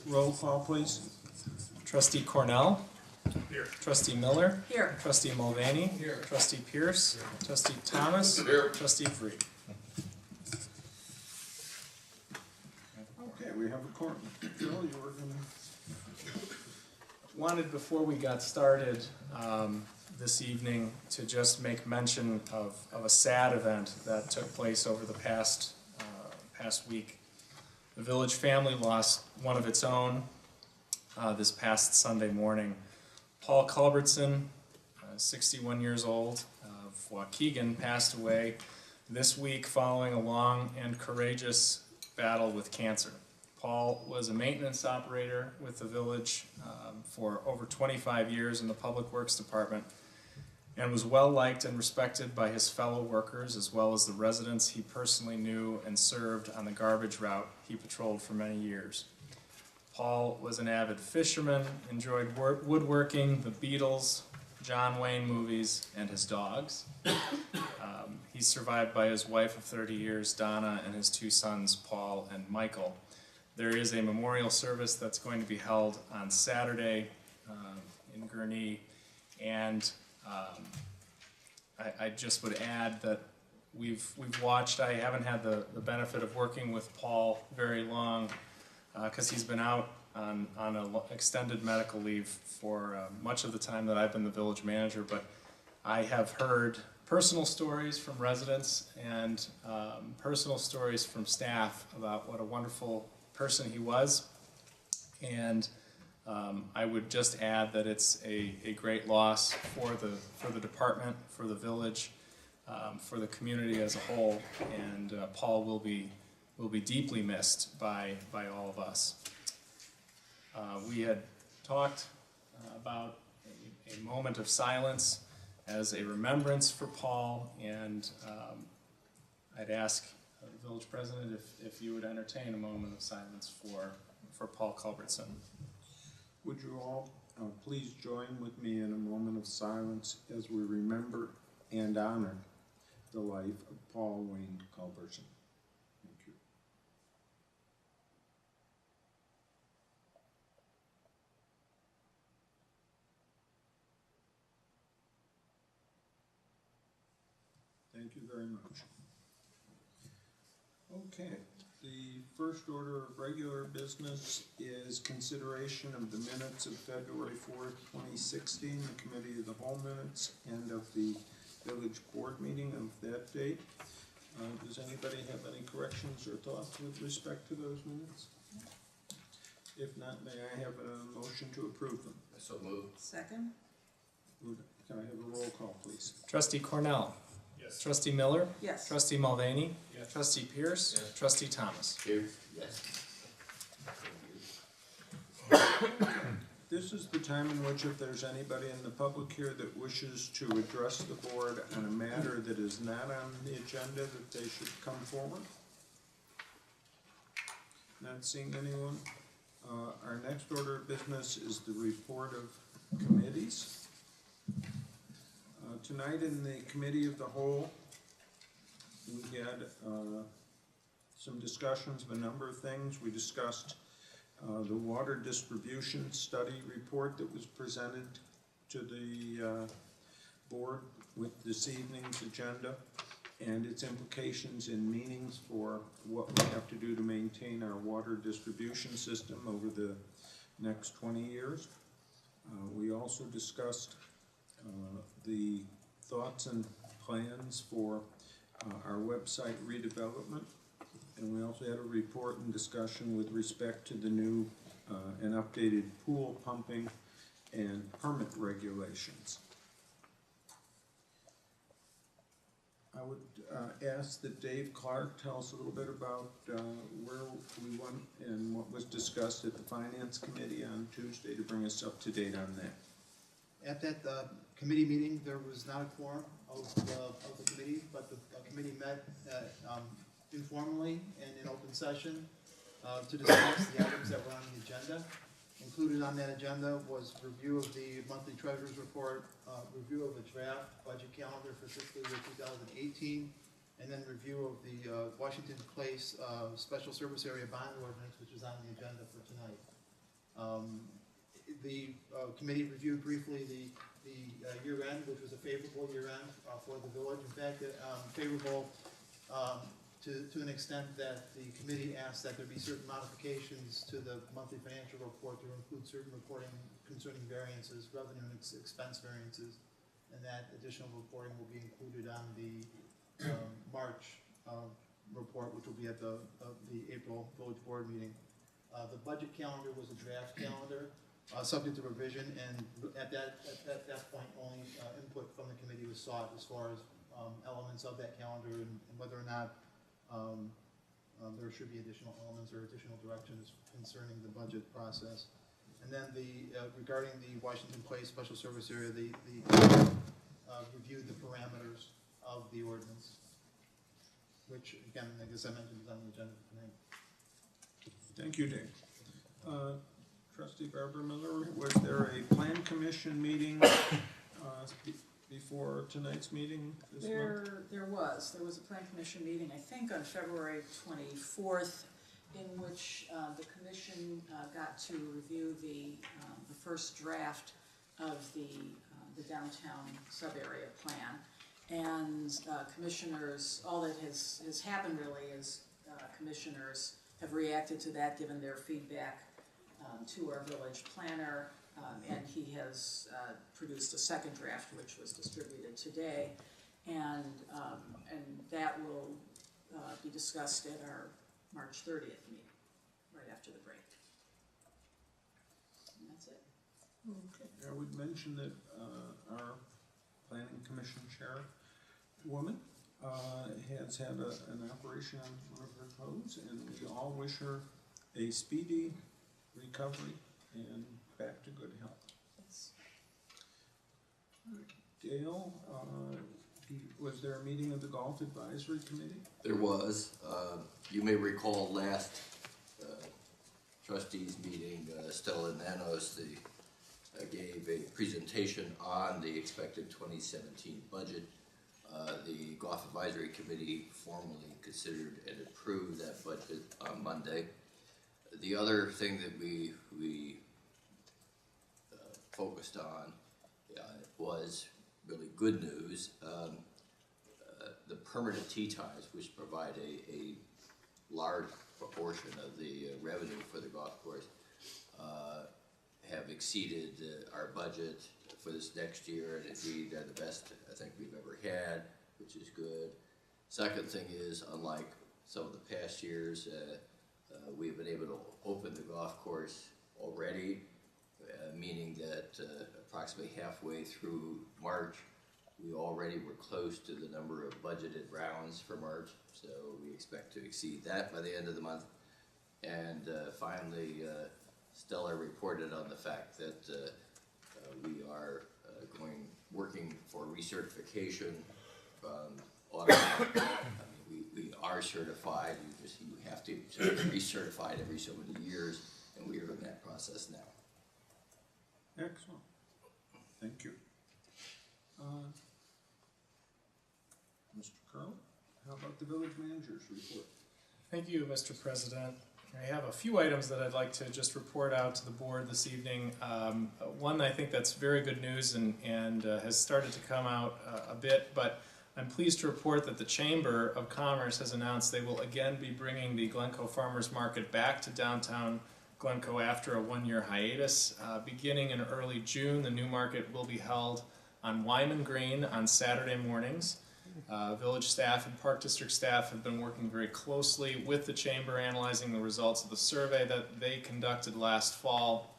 Roll call, please. Trustee Cornell. Here. Trustee Miller. Here. Trustee Mulvaney. Here. Trustee Pierce. Trustee Thomas. Here. Trustee Freed. Okay, we have a quorum. Bill, you were gonna... Wanted, before we got started this evening, to just make mention of a sad event that took place over the past week. The village family lost one of its own this past Sunday morning. Paul Culbertson, 61 years old, of Waukegan, passed away this week following a long and courageous battle with cancer. Paul was a maintenance operator with the village for over 25 years in the Public Works Department and was well liked and respected by his fellow workers as well as the residents he personally knew and served on the garbage route he patrolled for many years. Paul was an avid fisherman, enjoyed woodworking, the Beatles, John Wayne movies, and his dogs. He's survived by his wife of 30 years, Donna, and his two sons, Paul and Michael. There is a memorial service that's going to be held on Saturday in Gurnee, and I just would add that we've watched. I haven't had the benefit of working with Paul very long because he's been out on an extended medical leave for much of the time that I've been the village manager, but I have heard personal stories from residents and personal stories from staff about what a wonderful person he was, and I would just add that it's a great loss for the department, for the village, for the community as a whole, and Paul will be deeply missed by all of us. We had talked about a moment of silence as a remembrance for Paul, and I'd ask the village president if you would entertain a moment of silence for Paul Culbertson. Would you all please join with me in a moment of silence as we remember and honor the life of Paul Wayne Culbertson. Thank you. Thank you very much. Okay, the first order of regular business is consideration of the minutes of February 4th, 2016, the Committee of the Whole minutes, and of the Village Board meeting of that date. Does anybody have any corrections or thoughts with respect to those minutes? If not, may I have a motion to approve them? So moved. Second? Can I have a roll call, please? Trustee Cornell. Yes. Trustee Miller. Yes. Trustee Mulvaney. Yes. Trustee Pierce. Yes. Trustee Thomas. Here. Yes. This is the time in which, if there's anybody in the public here that wishes to address the board on a matter that is not on the agenda, that they should come forward. Not seeing anyone. Our next order of business is the report of committees. Tonight in the Committee of the Whole, we had some discussions of a number of things. We discussed the water distribution study report that was presented to the board with this evening's agenda and its implications and meanings for what we have to do to maintain our water distribution system over the next 20 years. We also discussed the thoughts and plans for our website redevelopment. And we also had a report and discussion with respect to the new and updated pool pumping and permit regulations. I would ask that Dave Clark tell us a little bit about where we went and what was discussed at the Finance Committee on Tuesday to bring us up to date on that. At that committee meeting, there was not a quorum of the committee, but the committee met informally and in open session to discuss the items that were on the agenda. Included on that agenda was review of the monthly treasurer's report, review of the draft budget calendar for fiscal year 2018, and then review of the Washington Place Special Service Area Bond Ordinance, which is on the agenda for tonight. The committee reviewed briefly the year end, which was a favorable year end for the village. In fact, favorable to an extent that the committee asked that there be certain modifications to the monthly financial report to include certain reporting concerning variances, revenue and expense variances, and that additional reporting will be included on the March report, which will be at the April village board meeting. The budget calendar was a draft calendar, subject to revision, and at that point, only input from the committee was sought as far as elements of that calendar and whether or not there should be additional elements or additional directions concerning the budget process. And then regarding the Washington Place Special Service Area, the reviewed the parameters of the ordinance, which again, I guess I mentioned is on the agenda tonight. Thank you, Dave. Trustee Barbara Miller, was there a plan commission meeting before tonight's meeting this month? There was a plan commission meeting, I think on February 24th, in which the commission got to review the first draft of the downtown sub-area plan. And commissioners, all that has happened really is commissioners have reacted to that, given their feedback to our village planner, and he has produced a second draft which was distributed today, and that will be discussed at our March 30th meeting, right after the break. And that's it. Okay. I would mention that our planning commission chairwoman has had an operation on one of her toes, and we all wish her a speedy recovery and back to good health. Yes. Dale, was there a meeting of the Golf Advisory Committee? There was. You may recall last trustees meeting, Stella Nanos gave a presentation on the expected 2017 budget. The Golf Advisory Committee formally considered and approved that budget on Monday. The other thing that we focused on was really good news. The permanent tee ties, which provide a large proportion of the revenue for the golf course, have exceeded our budget for this next year, and indeed they're the best I think we've ever had, which is good. Second thing is, unlike some of the past years, we've been able to open the golf course already, meaning that approximately halfway through March, we already were close to the number of budgeted rounds for March, so we expect to exceed that by the end of the month. And finally, Stella reported on the fact that we are working for recertification automatically. I mean, we are certified. You have to be recertified every so many years, and we are in that process now. Excellent. Thank you. Mr. Curley, how about the village manager's report? Thank you, Mr. President. I have a few items that I'd like to just report out to the board this evening. One I think that's very good news and has started to come out a bit, but I'm pleased to report that the Chamber of Commerce has announced they will again be bringing the Glencoe Farmers Market back to downtown Glencoe after a one-year hiatus. Beginning in early June, the new market will be held on Wyman Green on Saturday mornings. Village staff and Park District staff have been working very closely with the Chamber, analyzing the results of the survey that they conducted last fall,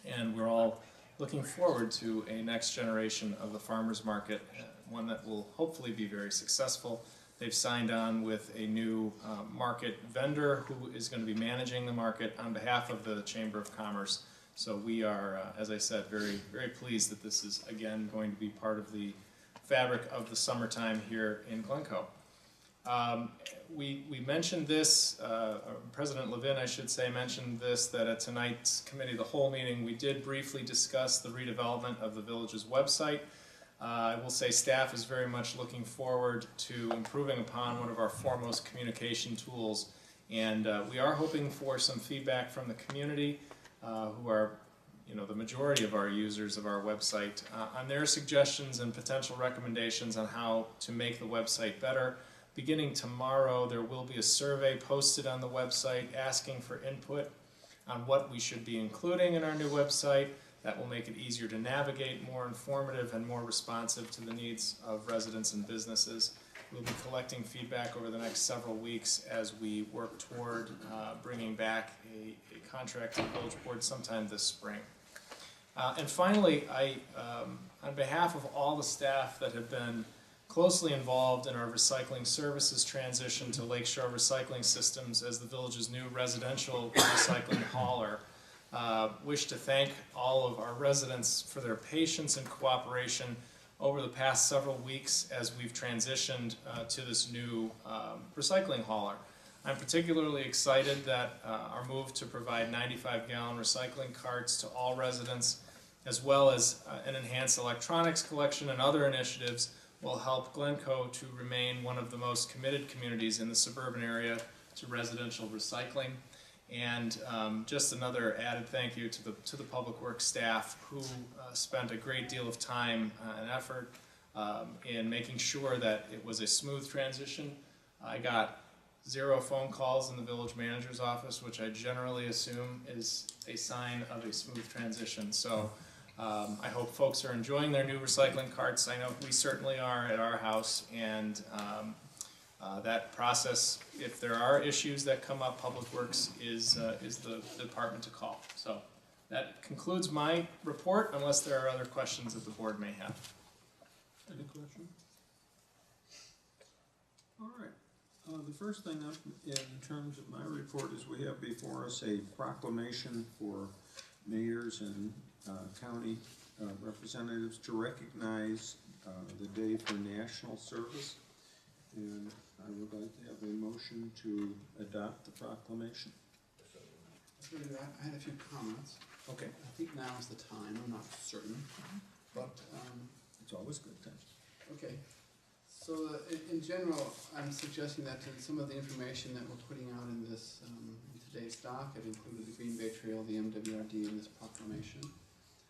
and we're all looking forward to a next generation of the farmers market, one that will hopefully be very successful. They've signed on with a new market vendor who is going to be managing the market on behalf of the Chamber of Commerce. So we are, as I said, very, very pleased that this is again going to be part of the fabric of the summertime here in Glencoe. We mentioned this, President Levin, I should say, mentioned this, that at tonight's Committee of the Whole meeting we did briefly discuss the redevelopment of the village's website. I will say staff is very much looking forward to improving upon one of our foremost communication tools, and we are hoping for some feedback from the community. who are the majority of our users of our website, on their suggestions and potential recommendations on how to make the website better. Beginning tomorrow, there will be a survey posted on the website asking for input on what we should be including in our new website. That will make it easier to navigate, more informative, and more responsive to the needs of residents and businesses. We'll be collecting feedback over the next several weeks as we work toward bringing back a contract to the village board sometime this spring. And finally, on behalf of all the staff that have been closely involved in our recycling services transition to Lakeshore Recycling Systems as the village's new residential recycling hauler, wish to thank all of our residents for their patience and cooperation over the past several weeks as we've transitioned to this new recycling hauler. I'm particularly excited that our move to provide 95-gallon recycling carts to all residents, as well as an enhanced electronics collection and other initiatives, will help Glencoe to remain one of the most committed communities in the suburban area to residential recycling. And just another added thank you to the Public Works staff who spent a great deal of time and effort in making sure that it was a smooth transition. I got 0 phone calls in the village manager's office, which I generally assume is a sign of a smooth transition. So I hope folks are enjoying their new recycling carts. I know we certainly are at our house, and that process, if there are issues that come up, Public Works is the department to call. So that concludes my report, unless there are other questions that the board may have. Any questions? All right. The first thing up in terms of my report is we have before us a proclamation for mayors and county representatives to recognize the Day for National Service. And I would like to have a motion to adopt the proclamation. I had a few comments. Okay. I think now is the time, I'm not certain, but, It's always good time. okay. So in general, I'm suggesting that some of the information that we're putting out in this, in today's docket included the Green Bay Trail, the MWRD, and this proclamation.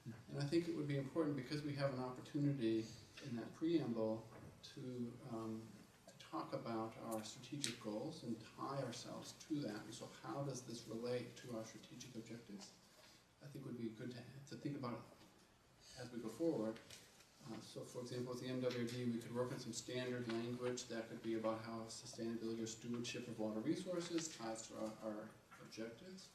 And I think it would be important because we have an opportunity in that preamble to talk about our strategic goals and tie ourselves to that. And so how does this relate to our strategic objectives? I think would be good to think about it as we go forward. So for example, with the MWD, we could work on some standard language that could be about how sustainability or stewardship of water resources ties to our objectives.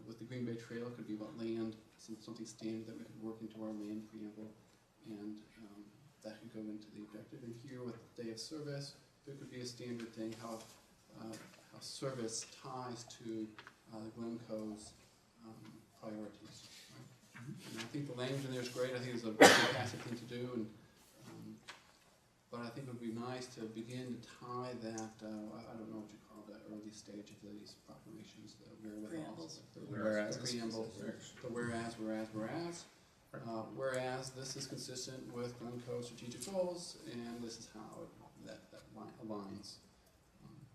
With the Green Bay Trail, it could be about land, something standard that we could work into our land preamble, and that could go into the objective. And here with Day of Service, there could be a standard thing, how service ties to Glencoe's priorities. Right? And I think the language in there is great. I think it's a fantastic thing to do, and but I think it would be nice to begin to tie that. I don't know what you call that early stage of these proclamations, the Preambles. Whereas. Preambles, the whereas. Whereas this is consistent with Glencoe's strategic goals, and this is how that aligns.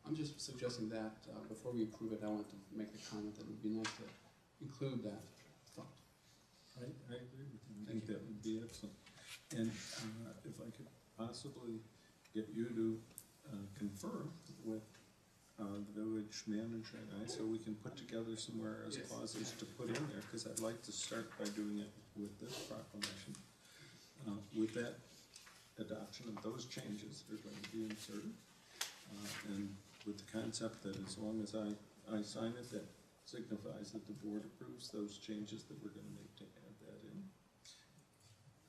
I'm just suggesting that before we approve it, I want to make the comment that it would be nice to include that thought. I agree with you. I think that would be excellent. And if I could possibly get you to confer with the village manager and I, so we can put together some whereas clauses to put in there, because I'd like to start by doing it with this proclamation. With that adoption of those changes, they're going to be inserted. And with the concept that as long as I sign it, that signifies that the board approves those changes that we're going to make to add that in.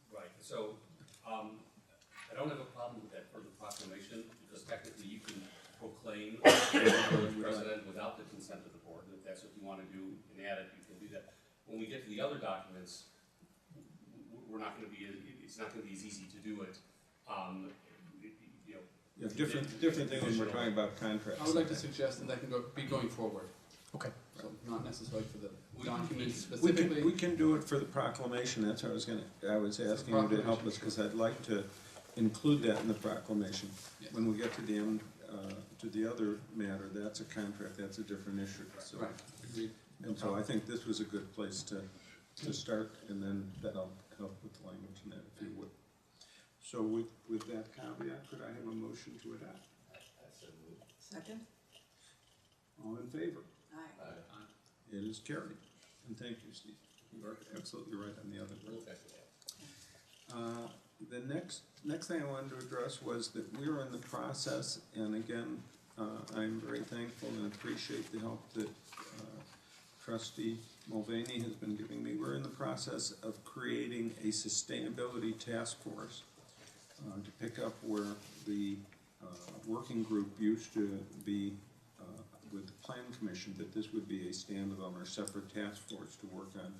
Right, so, I don't have a problem with that further proclamation, because technically you can proclaim the president without the consent of the board, and if that's what you want to do and add it, you can do that. When we get to the other documents, we're not going to be, it's not going to be as easy to do it, you know. Yeah, different thing when we're talking about contracts. I would like to suggest that can be going forward. Okay. So not necessarily for the documents We specifically. can do it for the proclamation. That's what I was asking you to help us, because I'd like to include that in the proclamation. Yes. When we get to the end, to the other matter, that's a contract, that's a different issue. So Right, agreed. And so I think this was a good place to start, and then that'll help with the language in that, if you would. So with that caveat, could I have a motion to adopt? Second? All in favor? Aye. It is carried. And thank you, Steve. You are absolutely right on the other. The next thing I wanted to address was that we're in the process, and again, I'm very thankful and appreciate the help that Trustee Mulvaney has been giving me. We're in the process of creating a sustainability task force to pick up where the working group used to be with the Plan Commission, that this would be a standalone or separate task force to work on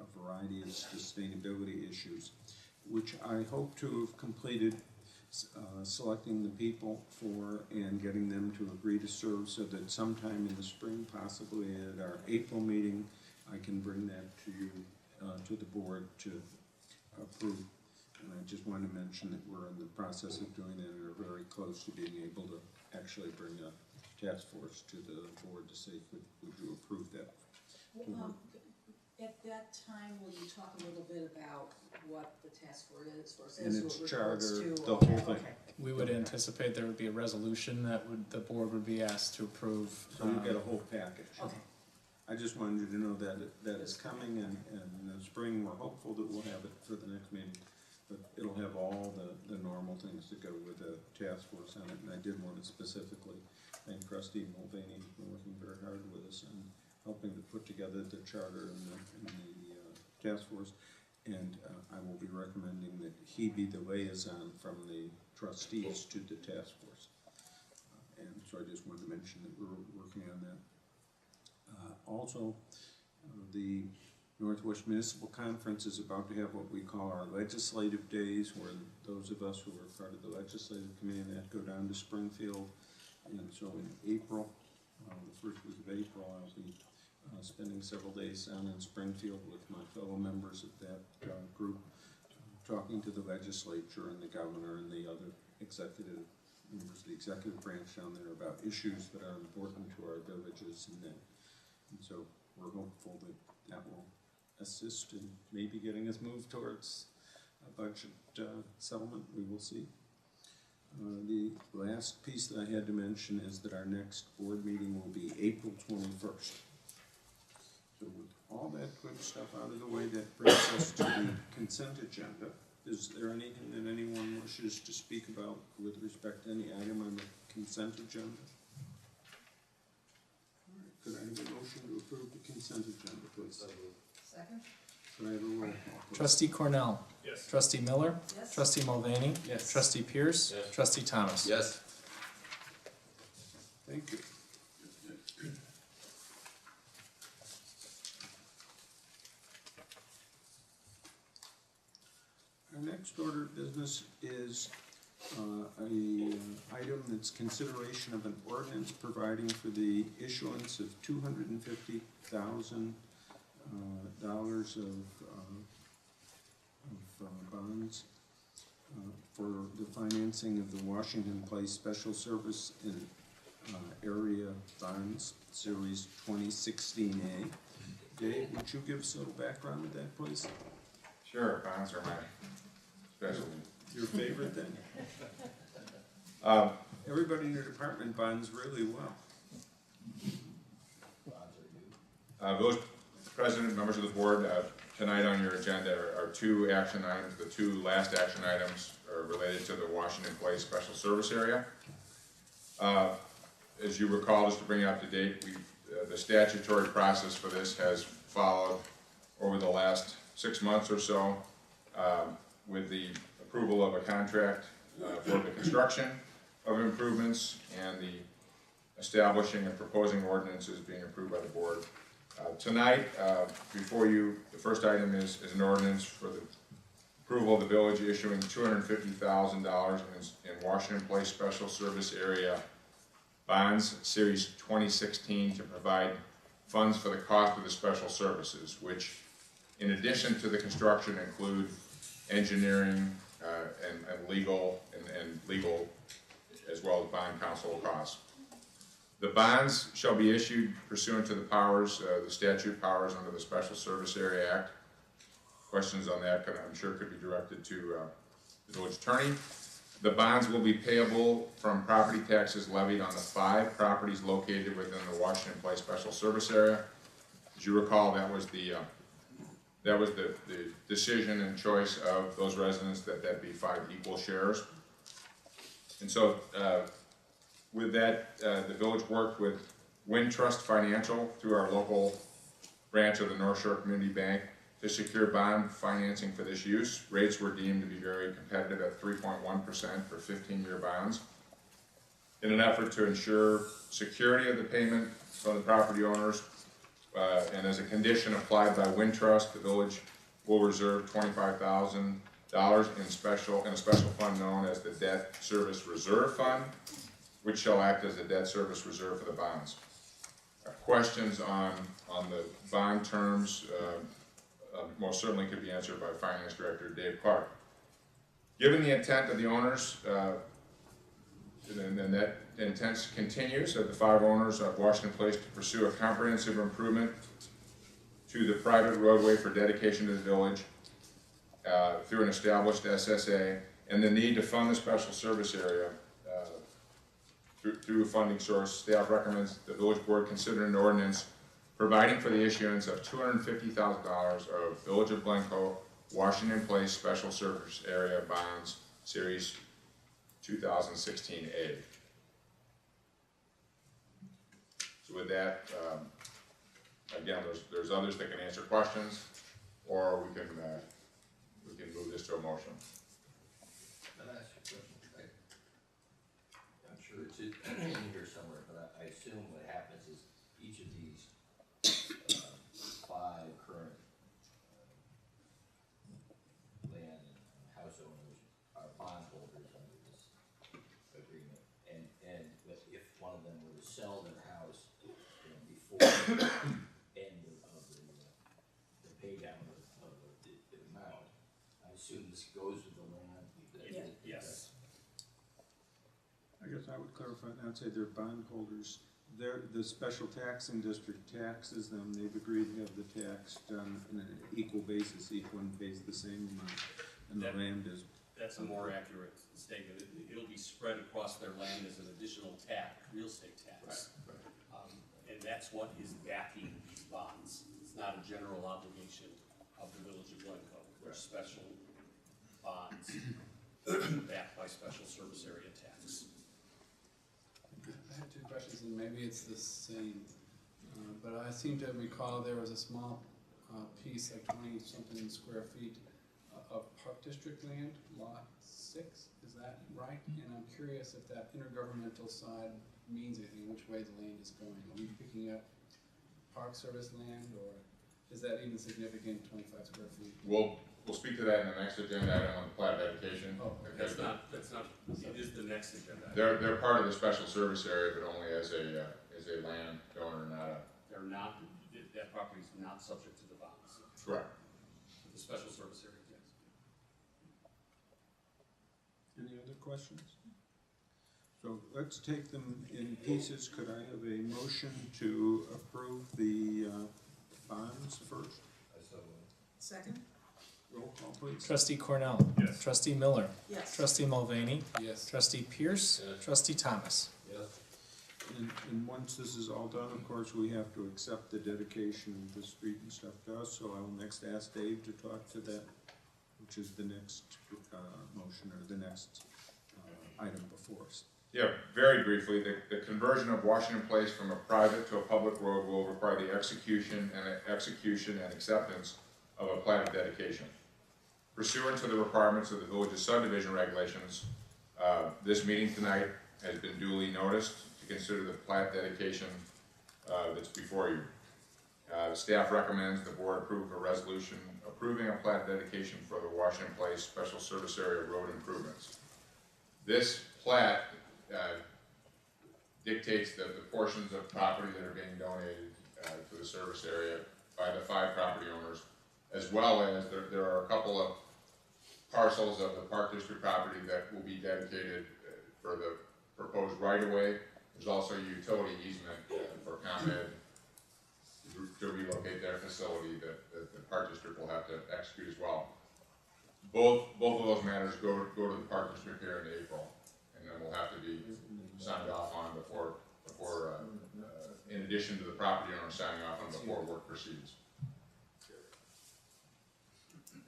a variety of sustainability issues, which I hope to have completed selecting the people for and getting them to agree to serve, so that sometime in the spring, possibly at our April meeting, I can bring that to you, to the board to approve. And I just wanted to mention that we're in the process of doing that and are very close to being able to actually bring a task force to the board to say, would you approve that? At that time, will you talk a little bit about what the task force is? And its what it charter, reports to? the Okay, whole thing. okay. We would anticipate there would be a resolution that the board would be asked to approve. So you get a whole package. Okay. I just wanted you to know that that is coming, and in the spring, we're hopeful that we'll have it for the next meeting. But it'll have all the normal things that go with the task force on it, and I did want to specifically thank Trustee Mulvaney, who's been working very hard with us and helping to put together the charter and the task force. And I will be recommending that he be the liaison from the trustees to the task force. And so I just wanted to mention that we're working on that. Also, the Northwest Municipal Conference is about to have what we call our legislative days, where those of us who are part of the legislative committee that go down to Springfield. And so in April, the first week of April, I'll be spending several days down in Springfield with my fellow members of that group, talking to the legislature and the governor and the other executive members of the executive branch down there about issues that are important to our villages and that. And so we're hopeful that that will assist in maybe getting us moved towards a budget settlement. We will see. The last piece that I had to mention is that our next board meeting will be April 21st. So with all that good stuff out of the way, that brings us to the consent agenda. Is there anything that anyone wishes to speak about with respect to any item on the consent agenda? All right, could I have a motion to approve the consent agenda, please? Second? Could I have a roll call, please? Trustee Cornell. Yes. Trustee Miller. Yes. Trustee Mulvaney. Yes. Trustee Pierce. Yes. Trustee Thomas. Yes. Thank you. Our next order of business is item that's consideration of an ordinance providing for the issuance of $250,000 of bonds for the financing of the Washington Place Special Service and Area Bonds, Series 2016A. Dave, would you give us a little background of that, please? Sure, bonds are my specialty. Your favorite thing? Everybody in your department bonds really well. Village President, members of the board, tonight on your agenda are two action items. The two last action items are related to the Washington Place Special Service Area. As you recall, just to bring you up to date, the statutory process for this has followed over the last 6 months or so, with the approval of a contract for the construction of improvements and the establishing and proposing ordinances being approved by the board. Tonight, before you, the first item is an ordinance for the approval of the village issuing $250,000 in Washington Place Special Service Area bonds, Series 2016, to provide funds for the cost of the special services, which, in addition to the construction, include engineering and legal, and legal as well as bond counsel costs. The bonds shall be issued pursuant to the powers, the statute powers under the Special Service Area Act. Questions on that, I'm sure, could be directed to the village attorney. The bonds will be payable from property taxes levied on the 5 properties located within the Washington Place Special Service Area. As you recall, that was the decision and choice of those residents that be 5 equal shares. And so, with that, the village worked with Wintrust Financial through our local branch of the North Shore Community Bank to secure bond financing for this use. Rates were deemed to be very competitive at 3.1% for 15-year bonds. In an effort to ensure security of the payment from the property owners, and as a condition applied by Wintrust, the village will reserve $25,000 in a special fund known as the Debt Service Reserve Fund, which shall act as a debt service reserve for the bonds. Questions on the bond terms most certainly could be answered by Finance Director Dave Clark. Given the intent of the owners, and that intent continues of the 5 owners of Washington Place to pursue a comprehensive improvement to the private roadway for dedication to the village through an established SSA, and the need to fund the special service area through a funding source, staff recommends the village board consider an ordinance providing for the issuance of $250,000 of Village of Glencoe, Washington Place Special Service Area Bonds, Series 2016A. So with that, again, there's others that can answer questions, or we can move this to a motion. Can I ask you a question? I'm sure it's in here somewhere, but I assume what happens is each of these 5 current land and house owners are bondholders under this agreement. And if one of them were to sell their house before the end of the pay down of the amount, I assume this goes with the land. Yes. I guess I would clarify that and say they're bondholders. The special taxing district taxes them. They've agreed to have the tax done on an equal basis. Each one pays the same amount, and the land is. That's a more accurate statement. It'll be spread across their land as an additional tax, real estate tax. Right. And that's what is backing these bonds. It's not a general obligation of the Village of Glencoe. They're special bonds backed by special service area tax. I have 2 questions, and maybe it's the same, but I seem to recall there was a small piece, like 20-something square feet of Park District land, lot 6, is that right? And I'm curious if that intergovernmental side means anything, which way the land is going. Are we picking up Park Service land, or is that even significant, 25 square feet? We'll speak to that in the next agenda item on the plat dedication. Oh, That's not, it is the next agenda. They're part of the special service area, but only as a landowner, not a. They're not, that property is not subject to the bonds. Correct. The special service area tax. Any other questions? So let's take them in pieces. Could I have a motion to approve the bonds first? Second? Roll call, please. Trustee Cornell. Yes. Trustee Miller. Yes. Trustee Mulvaney. Yes. Trustee Pierce. Yes. Trustee Thomas. And once this is all done, of course, we have to accept the dedication of the street and stuff to us, so I will next ask Dave to talk to that, which is the next motion, or the next item before us. Yeah, very briefly, the conversion of Washington Place from a private to a public road will require the execution and acceptance of a plat of dedication. Pursuant to the requirements of the village's subdivision regulations, this meeting tonight has been duly noticed to consider the plat dedication that's before you. Staff recommends the board approve a resolution approving a plat dedication for the Washington Place Special Service Area road improvements. This plat dictates the portions of property that are being donated to the service area by the 5 property owners, as well as there are a couple of parcels of the Park District property that will be dedicated for the proposed right-of-way, There's also a utility easement for ComEd to relocate their facility that the Park District will have to execute as well. Both of those matters go to the Park District here in April, and then will have to be signed off on before in addition to the property owner signing off on before work proceeds.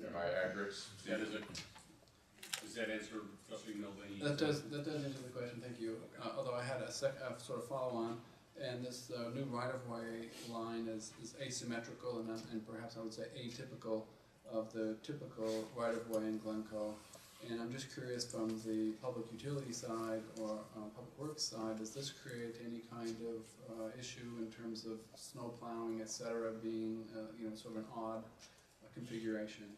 Am I accurate? Does that answer Trustee Mulvaney? That does answer the question, thank you. Although I had a sort of follow-on, and this new right-of-way line is asymmetrical and perhaps I would say atypical of the typical right-of-way in Glencoe. And I'm just curious, from the public utility side or public works side, does this create any kind of issue in terms of snow plowing, et cetera, being sort of an odd configuration?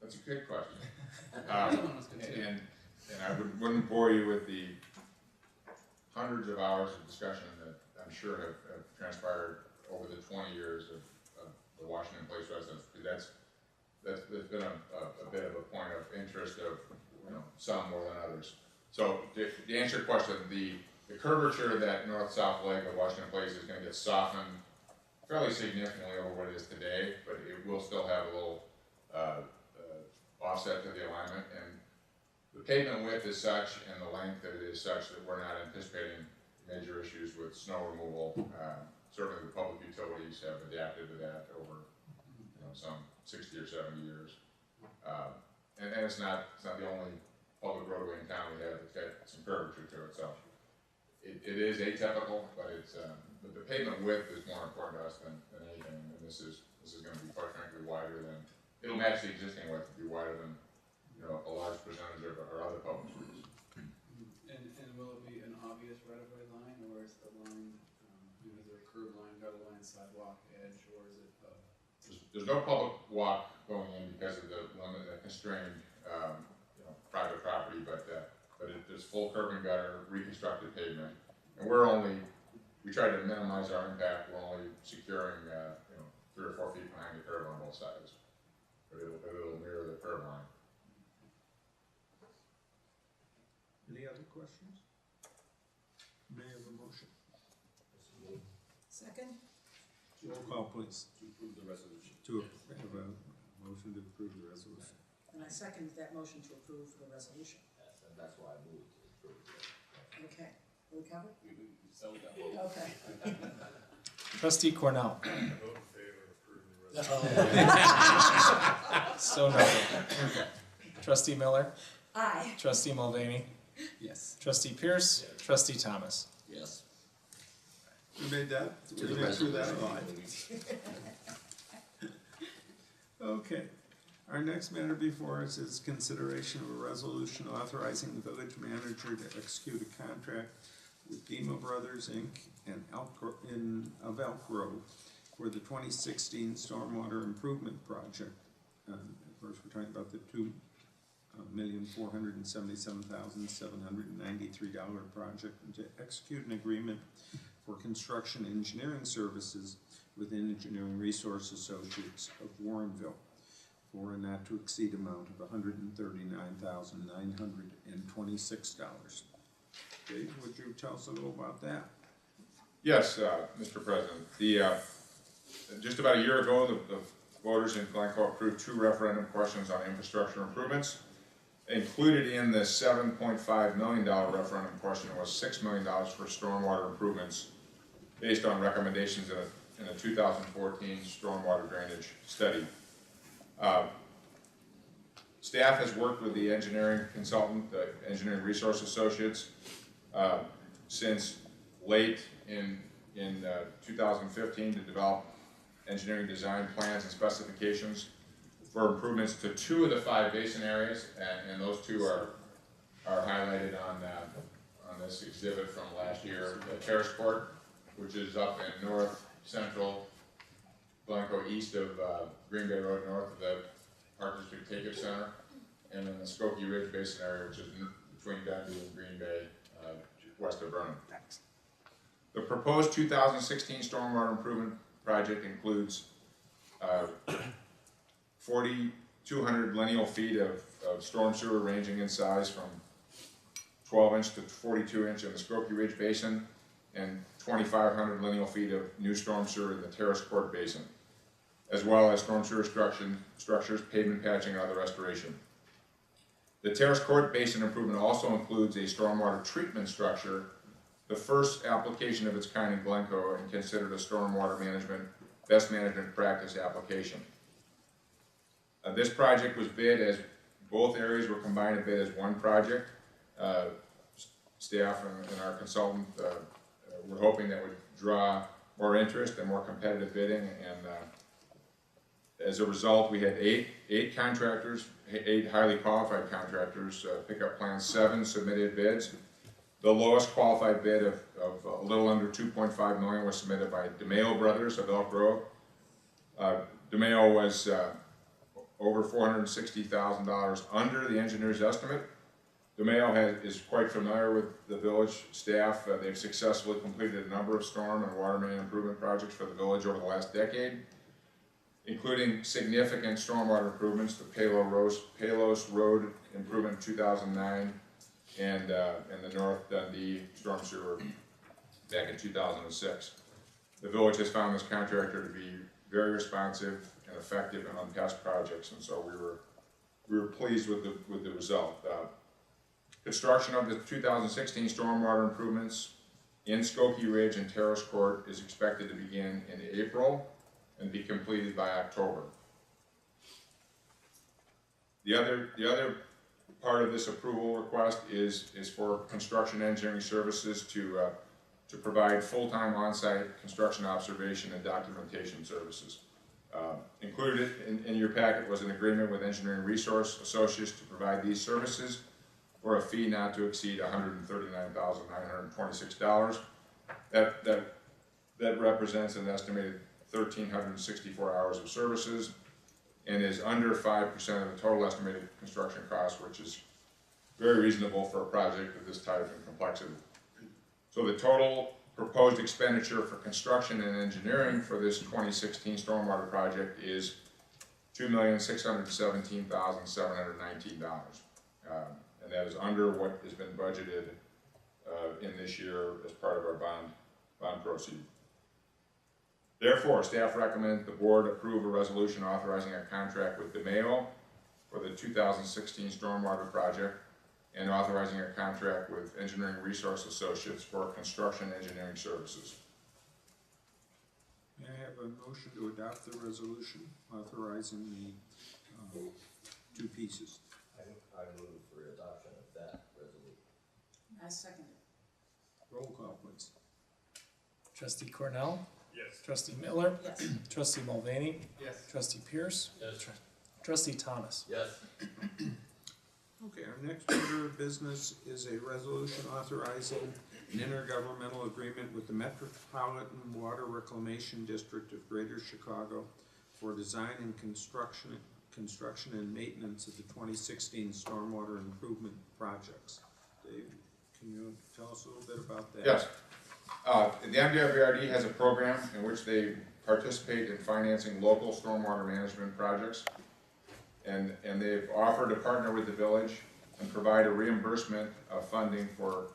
That's a good question. That's good too. And I wouldn't bore you with the hundreds of hours of discussion that I'm sure have transpired over the 20 years of the Washington Place residents, because that's been a bit of a point of interest of some more than others. So to answer your question, the curvature of that north-south leg of Washington Place is going to get softened fairly significantly over what it is today, but it will still have a little offset to the alignment, and the pavement width is such and the length that it is such that we're not anticipating major issues with snow removal. Certainly the public utilities have adapted to that over some 60 or 70 years. And it's not the only public roadway in town we have that's got some curvature to it. So it is atypical, but but the pavement width is more important to us than anything. And this is going to be, quite frankly, wider than, it'll match the existing width, be wider than a large percentage of our other public streets. And will it be an obvious right-of-way line, or is the line, is there a curb line, gutter line, sidewalk, edge, or is it? There's no public walk going in because of the limit, the constrained, private property, but there's full curb and gutter, reconstructed pavement, and we try to minimize our impact. We're only securing, 3 or 4 feet behind the curb on both sides, but it'll mirror the curb line. Any other questions? May I have a motion? Second? Roll call, please. To approve the resolution. To have a motion to approve the resolution. And I second that motion to approve the resolution. And that's why I moved to approve it. Okay, we covered? We settled that. Okay. Trustee Cornell. Vote in favor of approving the resolution. So noted. Trustee Miller. Aye. Trustee Mulvaney. Yes. Trustee Pierce. Trustee Thomas. Yes. We made that? To We the made through that resolution. line. Okay. Our next matter before us is consideration of a resolution authorizing the village manager to execute a contract with Dema Brothers, Inc. and of Elk Grove for the 2016 Stormwater Improvement Project. Of course, we're talking about the $2,477,793 project, and to execute an agreement for construction engineering services with Engineering Resource Associates of Warrenville for a not to exceed amount of $139,926. Dave, would you tell us a little about that? Yes, Mr. President. Just about a year ago, the voters in Glencoe approved 2 referendum questions on infrastructure improvements. Included in the $7.5 million referendum question was $6 million for stormwater improvements based on recommendations in a 2014 stormwater drainage study. Staff has worked with the engineering consultant, the Engineering Resource Associates, since late in 2015 to develop engineering design plans and specifications for improvements to 2 of the 5 basin areas, and those 2 are highlighted on this exhibit from last year. The Terrace Court, which is up in north central Glencoe, east of Green Bay Road, north of the Park District Take-It Center, and then the Skokie Ridge Basin area, which is between Dundee and Green Bay, west of Vernon. The proposed 2016 stormwater improvement project includes 4,200 lineal feet of storm sewer ranging in size from 12-inch to 42-inch in the Skokie Ridge Basin, and 2,500 lineal feet of new storm sewer in the Terrace Court Basin, as well as storm sewer structures, pavement patching, and other restoration. The Terrace Court Basin improvement also includes a stormwater treatment structure, the first application of its kind in Glencoe, and considered a stormwater management, best management practice application. This project was bid as both areas were combined to bid as one project. Staff and our consultant were hoping that would draw more interest and more competitive bidding, and as a result, we had eight contractors, 8 highly qualified contractors pick up plans. 7 submitted bids. The lowest qualified bid of a little under $2.5 million was submitted by DeMayo Brothers of Elk Grove. DeMayo was over $460,000 under the engineer's estimate. DeMayo is quite familiar with the village staff. They've successfully completed a number of storm and water main improvement projects for the village over the last decade, including significant stormwater improvements, the Palos Road improvement in 2009, and the North Dundee storm sewer back in 2006. The village has found this contractor to be very responsive and effective on past projects, and so we were pleased with the result. Construction of the 2016 stormwater improvements in Skokie Ridge and Terrace Court is expected to begin in April and be completed by October. The other part of this approval request is for construction engineering services to provide full-time on-site construction observation and documentation services. Included in your packet was an agreement with Engineering Resource Associates to provide these services for a fee not to exceed $139,926. That represents an estimated 1,364 hours of services and is under 5% of the total estimated construction cost, which is very reasonable for a project of this type and complexity. So the total proposed expenditure for construction and engineering for this 2016 stormwater project is $2,617,719. And that is under what has been budgeted in this year as part of our bond proceed. Therefore, staff recommends the board approve a resolution authorizing a contract with DeMayo for the 2016 stormwater project and authorizing a contract with Engineering Resource Associates for construction engineering services. May I have a motion to adopt the resolution authorizing the 2 pieces? I move for adoption of that resolution. I second it. Roll call, please. Trustee Cornell? Yes. Trustee Miller? Yes. Trustee Mulvaney? Yes. Trustee Pierce? Yes. Trustee Thomas? Yes. Okay, our next order of business is a resolution authorizing an intergovernmental agreement with the Metropolitan Water Reclamation District of Greater Chicago for design and construction and maintenance of the 2016 stormwater improvement projects. Dave, can you tell us a little bit about that? Yes. The MWRD has a program in which they participate in financing local stormwater management projects, and they've offered to partner with the village and provide a reimbursement of funding for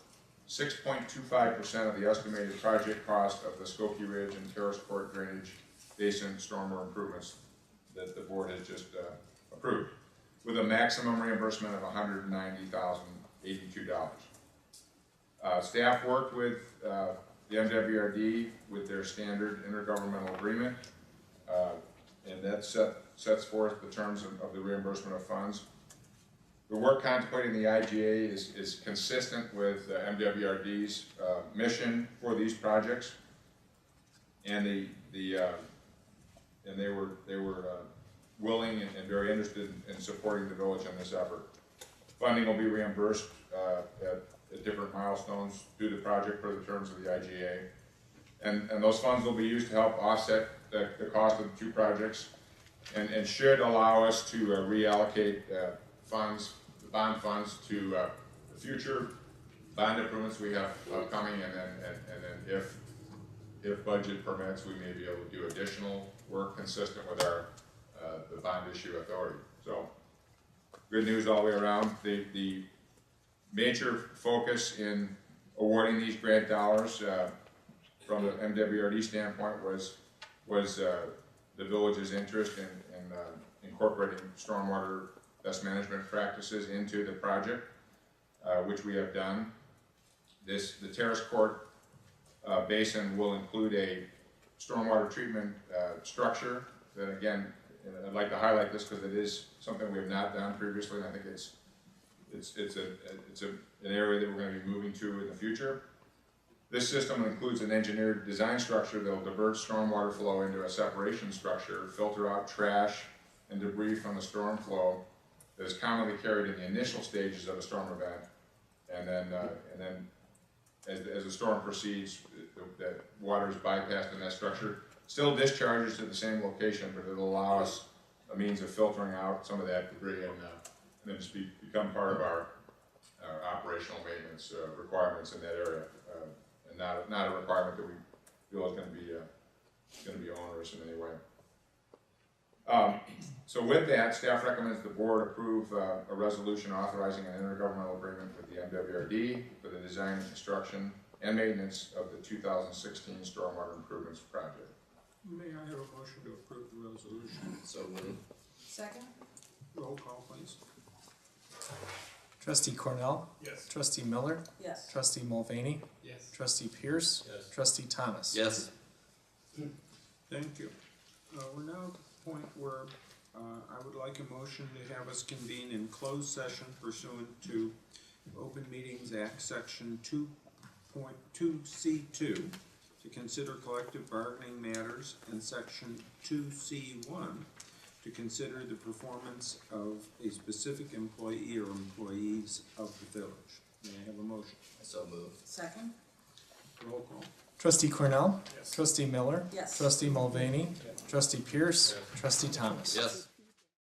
6.25% of the estimated project cost of the Skokie Ridge and Terrace Court Drainage Basin stormwater improvements that the board has just approved, with a maximum reimbursement of $190,082. Staff worked with the MWRD with their standard intergovernmental agreement, and that sets forth the terms of the reimbursement of funds. The work contemplating the IGA is consistent with MWRD's mission for these projects, and they were willing and very interested in supporting the village in this effort. Funding will be reimbursed at different milestones through the project for the terms of the IGA, and those funds will be used to help offset the cost of the 2 projects, and should allow us to reallocate funds, the bond funds, to the future bond improvements we have coming, and then if budget permits, we may be able to do additional work consistent with our the bond issue authority. So good news all the way around. The major focus in awarding these grant dollars from the MWRD standpoint was the village's interest in incorporating stormwater best management practices into the project, which we have done. The terrace court basin will include a stormwater treatment structure that, again, I'd like to highlight this because it is something we have not done previously, and I think it's an area that we're going to be moving to in the future. This system includes an engineered design structure that will divert stormwater flow into a separation structure, filter out trash and debris from the storm flow that is commonly carried in the initial stages of a storm event, and then as the storm proceeds, the water is bypassed in that structure. Still discharges to the same location, but it'll allow us a means of filtering out some of that debris and then just become part of our operational maintenance requirements in that area, and not a requirement that we feel is going to be onerous in any way. So with that, staff recommends the board approve a resolution authorizing an intergovernmental agreement with the MWRD for the design, construction, and maintenance of the 2016 Stormwater Improvements Project. May I have a motion to approve the resolution? So moved. Second? Roll call, please. Trustee Cornell? Yes. Trustee Miller? Yes. Trustee Mulvaney? Yes. Trustee Pierce? Yes. Trustee Thomas? Yes. Thank you. We're now at the point where I would like a motion to have us convene in closed session pursuant to Open Meetings Act Section 2.2C2 to consider collective bargaining matters, and Section 2C1 to consider the performance of a specific employee or employees of the village. May I have a motion? So moved. Second? Roll call. Trustee Cornell? Yes. Trustee Miller? Yes. Trustee Mulvaney? Trustee Pierce? Trustee Thomas? Yes.